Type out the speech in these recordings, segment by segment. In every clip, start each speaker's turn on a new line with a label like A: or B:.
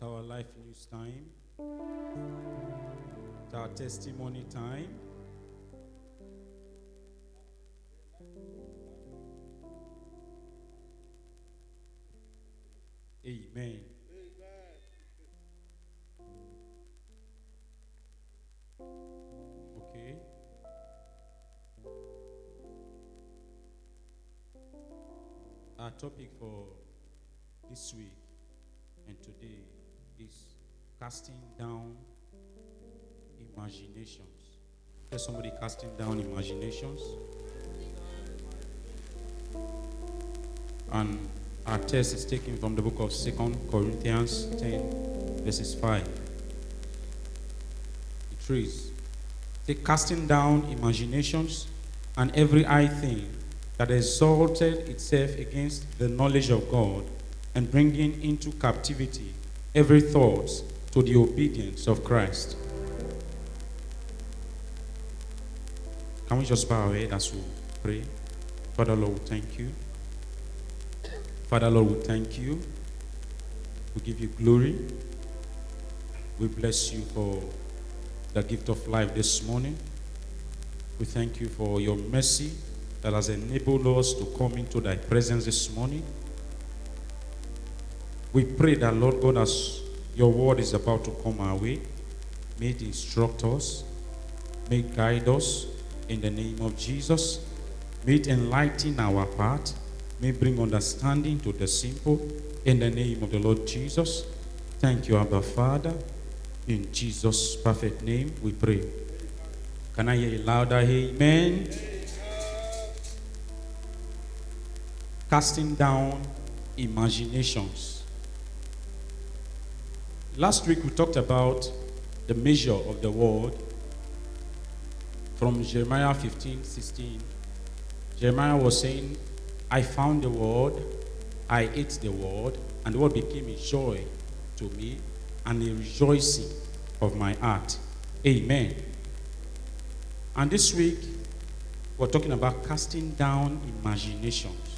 A: It's our life news time. It's our testimony time. Amen. Okay. Our topic for this week and today is casting down imaginations. There's somebody casting down imaginations. And our text is taken from the book of 2 Corinthians 10, verses 5. It reads, "Take casting down imaginations and every high thing that exalted itself against the knowledge of God, and bringing into captivity every thought to the obedience of Christ." Can we just bow our head as we pray? Father, Lord, we thank you. Father, Lord, we thank you. We give you glory. We bless you for the gift of life this morning. We thank you for your mercy that has enabled us to come into thy presence this morning. We pray that, Lord God, as your word is about to come our way, may it instruct us, may it guide us in the name of Jesus. May it enlighten our path, may it bring understanding to the simple in the name of the Lord Jesus. Thank you, Abba Father. In Jesus' perfect name we pray. Can I hear a louder amen? Casting down imaginations. Last week we talked about the measure of the word from Jeremiah 15:16. Jeremiah was saying, "I found the word, I ate the word, and the word became a joy to me and a rejoicing of my heart." Amen. And this week we're talking about casting down imaginations.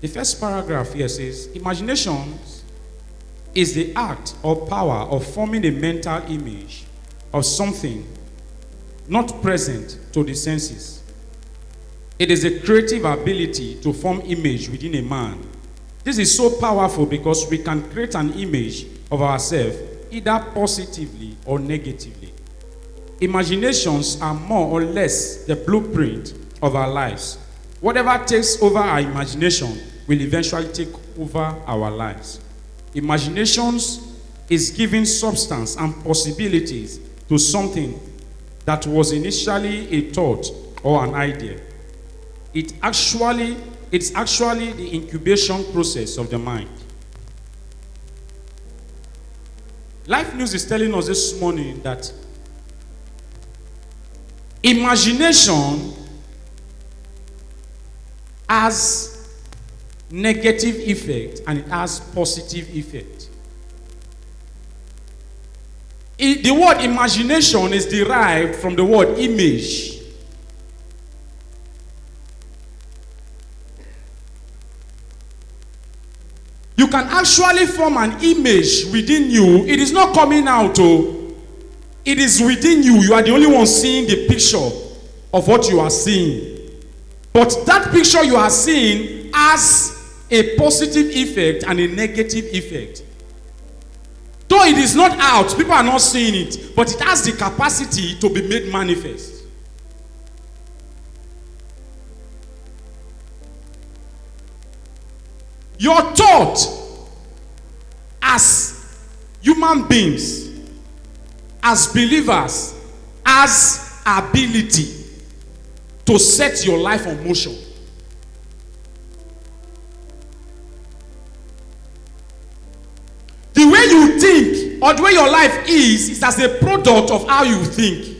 A: The first paragraph here says, imaginations is the act or power of forming a mental image of something not present to the senses. It is a creative ability to form image within a man. This is so powerful because we can create an image of ourselves either positively or negatively. Imaginations are more or less the blueprint of our lives. Whatever takes over our imagination will eventually take over our lives. Imaginations is giving substance and possibilities to something that was initially a thought or an idea. It's actually the incubation process of the mind. Life News is telling us this morning that imagination has negative effect and it has positive effect. The word imagination is derived from the word image. You can actually form an image within you. It is not coming out. It is within you. You are the only one seeing the picture of what you are seeing. But that picture you are seeing has a positive effect and a negative effect. Though it is not out, people are not seeing it, but it has the capacity to be made manifest. Your thought as human beings, as believers, has ability to set your life on motion. The way you think or the way your life is as a product of how you think.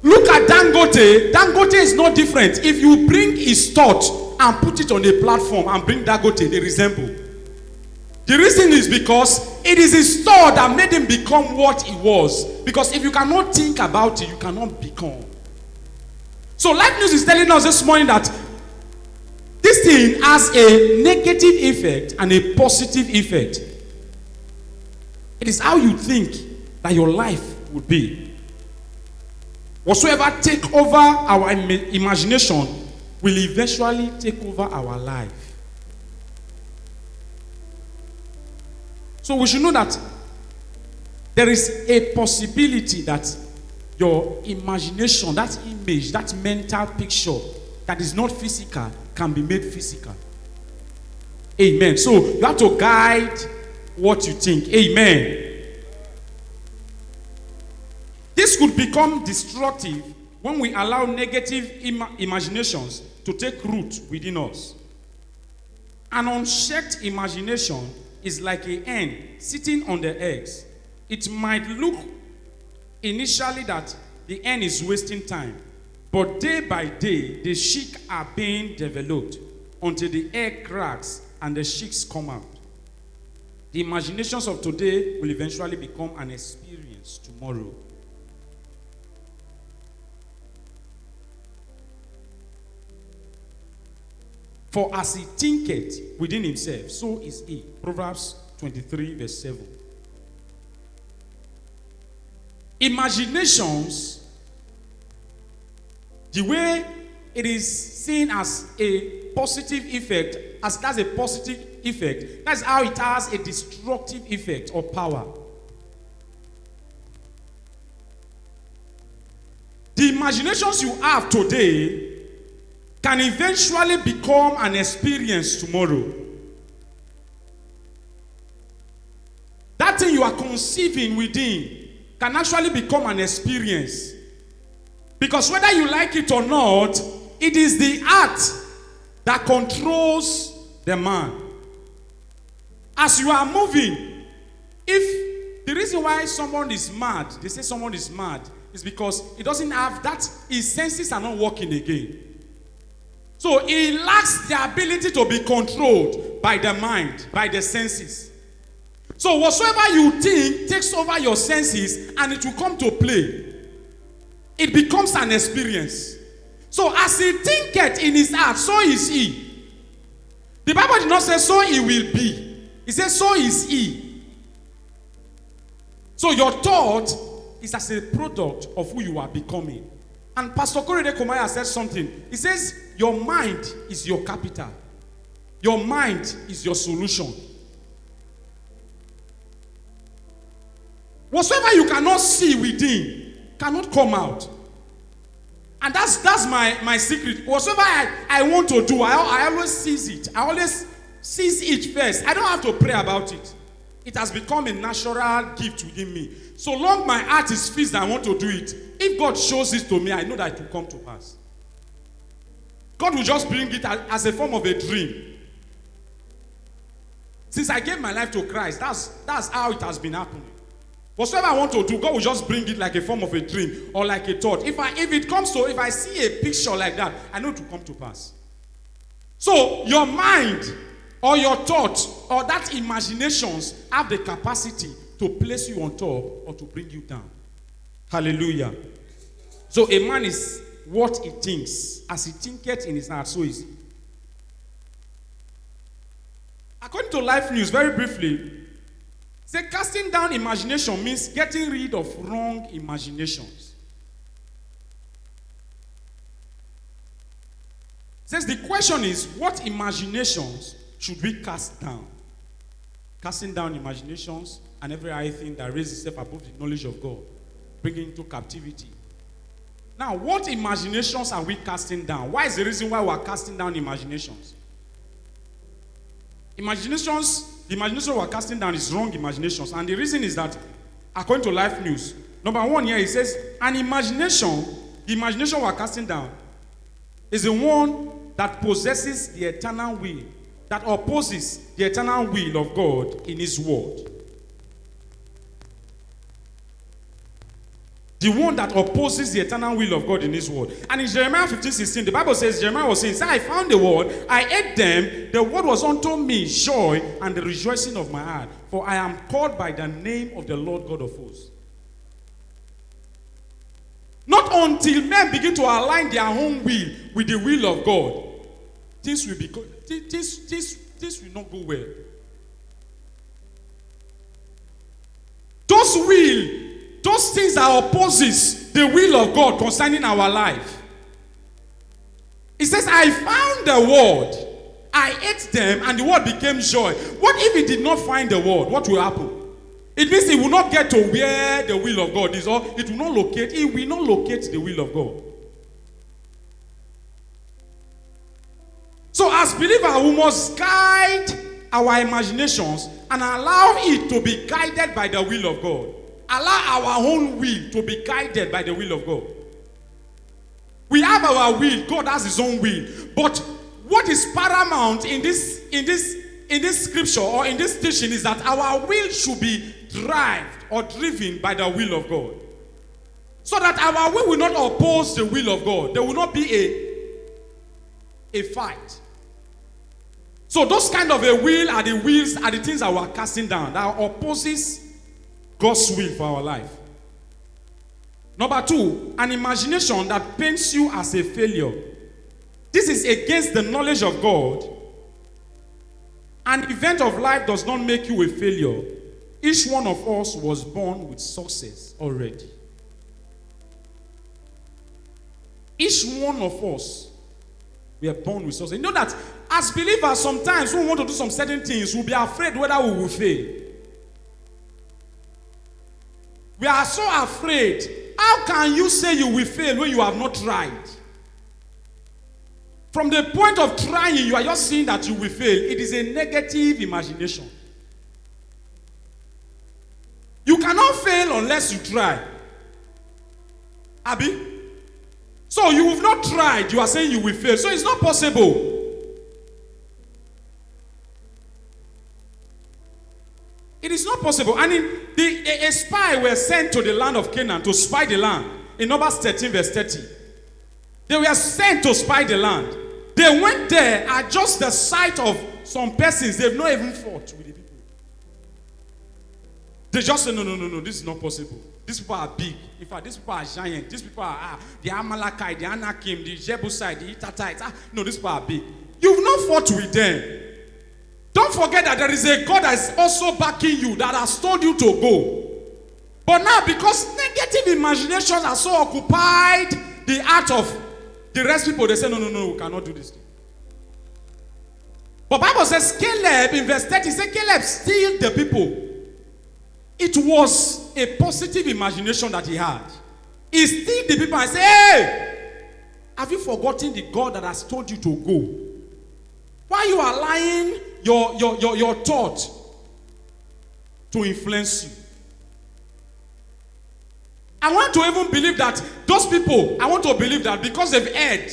A: Look at Dangote. Dangote is no different. If you bring his thought and put it on a platform and bring Dangote, they resemble. The reason is because it is his thought that made him become what he was. Because if you cannot think about it, you cannot become. So Life News is telling us this morning that This thing has a negative effect and a positive effect. It is how you think that your life would be. Whatsoever take over our imagination will eventually take over our life. So we should know that there is a possibility that your imagination, that image, that mental picture that is not physical can be made physical. Amen. So you have to guide what you think. Amen. This could become destructive when we allow negative imaginations to take root within us. An unchecked imagination is like a hen sitting on the eggs. It might look initially that the hen is wasting time, but day by day the chicks are being developed until the egg cracks and the chicks come out. The imaginations of today will eventually become an experience tomorrow. For as he thinketh within himself, so is he. Proverbs 23 verse 7. Imaginations, the way it is seen as a positive effect, as it has a positive effect, that's how it has a destructive effect or power. The imaginations you have today can eventually become an experience tomorrow. That thing you are conceiving within can actually become an experience. Because whether you like it or not, it is the heart that controls the man. As you are moving, if the reason why someone is mad, they say someone is mad, is because he doesn't have that, his senses are not working again. So he lacks the ability to be controlled by the mind, by the senses. So whatsoever you think takes over your senses and it will come to play. It becomes an experience. So as he thinketh in his heart, so is he. The Bible did not say so he will be. It says so is he. So your thought is as a product of who you are becoming. And Pastor Korede Komaya said something. He says, your mind is your capital. Your mind is your solution. Whatsoever you cannot see within cannot come out. And that's my secret. Whatsoever I want to do, I always seize it. I always seize it first. I don't have to pray about it. It has become a natural gift within me. So long my heart is fixed, I want to do it. If God shows it to me, I know that it will come to pass. God will just bring it as a form of a dream. Since I gave my life to Christ, that's how it has been happening. Whatsoever I want to do, God will just bring it like a form of a dream or like a thought. If I see a picture like that, I know it will come to pass. So your mind or your thought or that imaginations have the capacity to place you on top or to bring you down. Hallelujah. So a man is what he thinks. As he thinketh in his heart, so is he. According to Life News, very briefly, say casting down imagination means getting rid of wrong imaginations. Says the question is, what imaginations should we cast down? Casting down imaginations and every other thing that raises itself above the knowledge of God, bringing into captivity. Now, what imaginations are we casting down? Why is the reason why we are casting down imaginations? The imagination we are casting down is wrong imaginations. And the reason is that, according to Life News, number one here, it says, the imagination we are casting down is the one that possesses the eternal will, that opposes the eternal will of God in His word. The one that opposes the eternal will of God in His word. And in Jeremiah 15:16, the Bible says, Jeremiah was saying, I found the word, I ate them, the word was unto me joy and the rejoicing of my heart. For I am called by the name of the Lord God of hosts. Not until men begin to align their own will with the will of God things will be things will not go well. Those things that opposes the will of God concerning our life. It says, I found the word, I ate them, and the word became joy. What if he did not find the word? What will happen? It means he will not get to where the will of God is, or it will not locate the will of God. So as believers, we must guide our imaginations and allow it to be guided by the will of God. Allow our own will to be guided by the will of God. We have our will, God has his own will. But what is paramount in this scripture or in this teaching is that our will should be driven by the will of God. So that our will not oppose the will of God. There will not be a fight. So those kind of a will are the things that we are casting down, that opposes God's will for our life. Number 2, an imagination that paints you as a failure. This is against the knowledge of God. An event of life does not make you a failure. Each one of us was born with success already. Each one of us, we are born with success. You know that as believers, sometimes when we want to do some certain things, we'll be afraid whether we will fail. We are so afraid. How can you say you will fail when you have not tried? From the point of trying, you are just seeing that you will fail. It is a negative imagination. You cannot fail unless you try. Abi? So you have not tried, you are saying you will fail. So it's not possible. It is not possible. And a spy were sent to the land of Canaan to spy the land. In Numbers 13 verse 30. They were sent to spy the land. They went there at just the sight of some persons. They've not even fought with the people. They just say, no, this is not possible. These people are big. In fact, these people are giant. These people are the Amalekite, the Anakim, the Jebusite, the Hittites. No, these people are big. You've not fought with them. Don't forget that there is a God that is also backing you, that has told you to go. But now, because negative imaginations are so occupied the heart of the rest people, they say, no, we cannot do this thing. But Bible says, Caleb, in verse 30, said, Caleb steal the people. It was a positive imagination that he had. He steal the people and say, hey, have you forgotten the God that has told you to go? Why you are allowing your thought to influence you? I want to even believe that those people, I want to believe that because they've heard,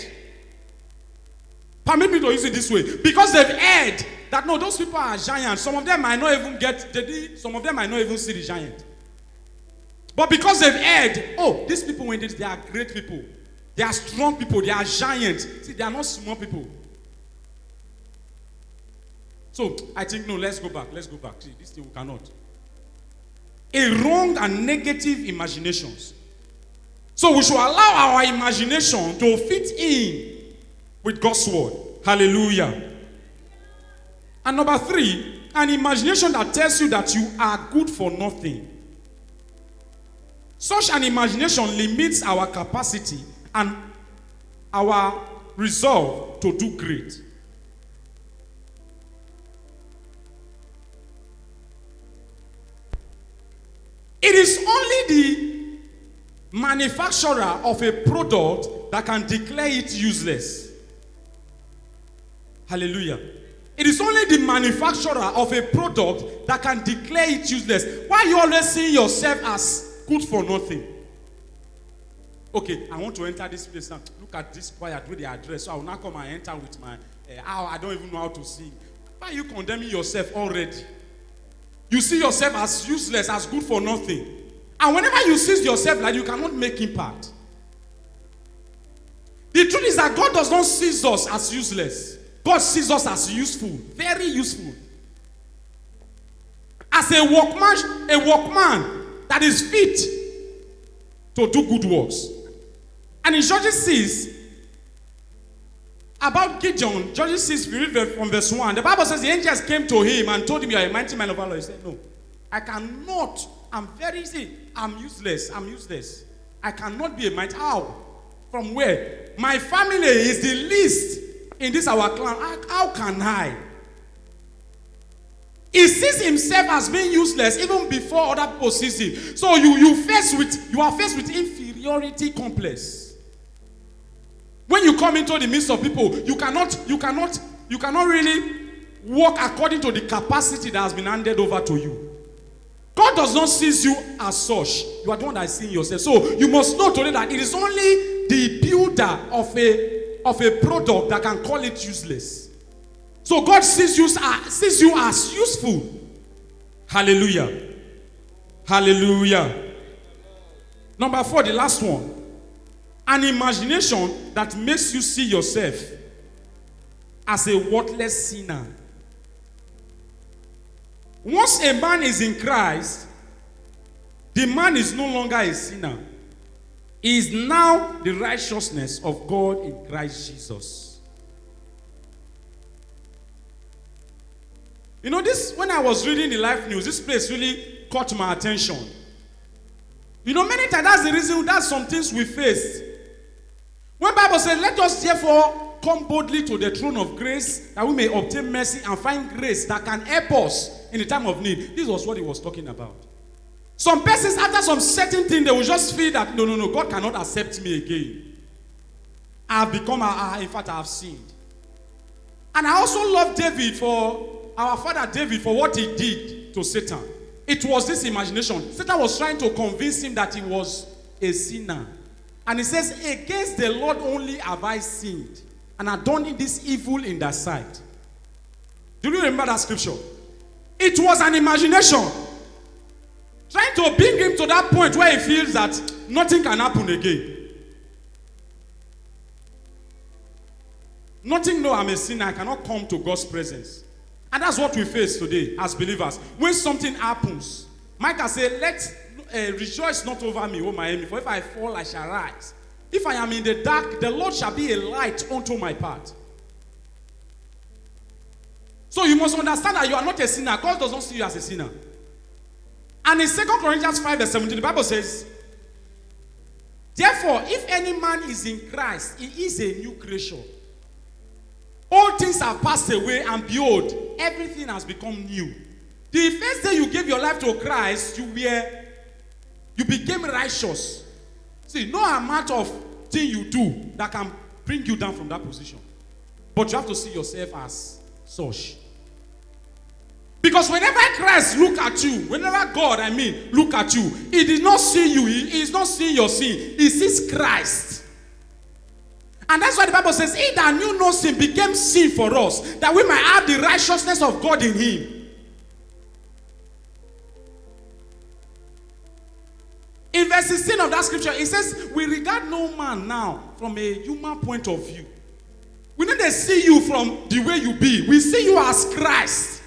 A: permit me to use it this way, because they've heard that no, those people are giants. Some of them might not even some of them might not even see the giant. But because they've heard, oh, these people, when they are great people, they are strong people, they are giants. See, they are not small people. So, I think, no, let's go back. See, this thing we cannot. A wrong and negative imaginations. So, we should allow our imagination to fit in with God's word. Hallelujah. And number 3, an imagination that tells you that you are good for nothing. Such an imagination limits our capacity and our resolve to do great. It is only the manufacturer of a product that can declare it useless. Hallelujah. It is only the manufacturer of a product that can declare it useless. Why are you always seeing yourself as good for nothing? Okay, I want to enter this place now. Look at this choir, do the address. So I will now come and enter with my, I don't even know how to sing. Why are you condemning yourself already? You see yourself as useless, as good for nothing. And whenever you see yourself like you cannot make impact. The truth is that God does not see us as useless. God sees us as useful, very useful. As a workman that is fit to do good works. And in Judges 6, About Gideon, Judges 6, we read from verse 1. The Bible says the angels came to him and told him, you are a mighty man of valor. He said, no, I cannot. I'm useless. I cannot be a mighty. How? From where? My family is the least in this our clan. How can I? He sees himself as being useless even before other people see him. So you are faced with inferiority complex. When you come into the midst of people, you cannot really walk according to the capacity that has been handed over to you. God does not see you as such. You are the one that is seeing yourself. So you must know today that it is only the builder of a product that can call it useless. So God sees you as useful. Hallelujah. Hallelujah. Number 4, the last one. An imagination that makes you see yourself as a worthless sinner. Once a man is in Christ, the man is no longer a sinner. He is now the righteousness of God in Christ Jesus. You know, when I was reading the Life News, this place really caught my attention. You know, many times that's the reason that some things we face. When the Bible says, let us therefore come boldly to the throne of grace, that we may obtain mercy and find grace that can help us in the time of need. This was what he was talking about. Some persons, after some certain thing, they will just feel that, no, God cannot accept me again. I have become, in fact, I have sinned. And I also love David our father David for what he did to Satan. It was this imagination. Satan was trying to convince him that he was a sinner. And he says, against the Lord only have I sinned, and have done this evil in thy sight. Do you remember that scripture? It was an imagination. Trying to bring him to that point where he feels that nothing can happen again. Nothing, no, I'm a sinner. I cannot come to God's presence. And that's what we face today as believers. When something happens, Micah said, rejoice not over me, O my enemy, for if I fall, I shall rise. If I am in the dark, the Lord shall be a light unto my path. So you must understand that you are not a sinner. God does not see you as a sinner. And in 2 Corinthians 5 verse 17, the Bible says, therefore, if any man is in Christ, he is a new creation. All things have passed away, and behold, everything has become new. The first day you gave your life to Christ, you became righteous. See, no amount of thing you do that can bring you down from that position. But you have to see yourself as such. Because whenever Christ look at you, whenever God, look at you, he did not see you. He is not seeing your sin. He sees Christ. And that's why the Bible says, he that knew no sin became sin for us, that we might have the righteousness of God in him. In verse 16 of that scripture, it says, we regard no man now from a human point of view. We need to see you from the way you be. We see you as Christ,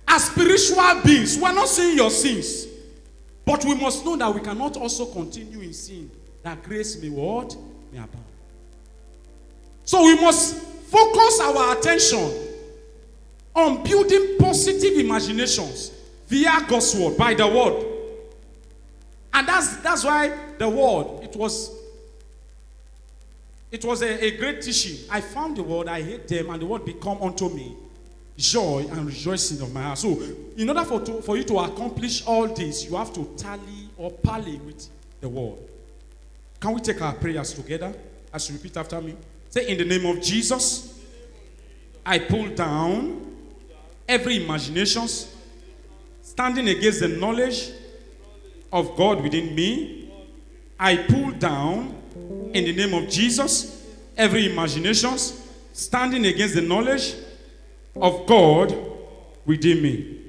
A: as spiritual beings. We are not seeing your sins. But we must know that we cannot also continue in sin, that grace may what? May abound. So we must focus our attention on building positive imaginations via God's word, by the word. And that's why the word, it was a great teaching. I found the word, I hate them, and the word become unto me joy and rejoicing of my heart. So in order for you to accomplish all this, you have to tally or parley with the word. Can we take our prayers together as you repeat after me? Say, in the name of Jesus, I pull down every imagination standing against the knowledge of God within me. I pull down, in the name of Jesus, every imagination standing against the knowledge of God within me.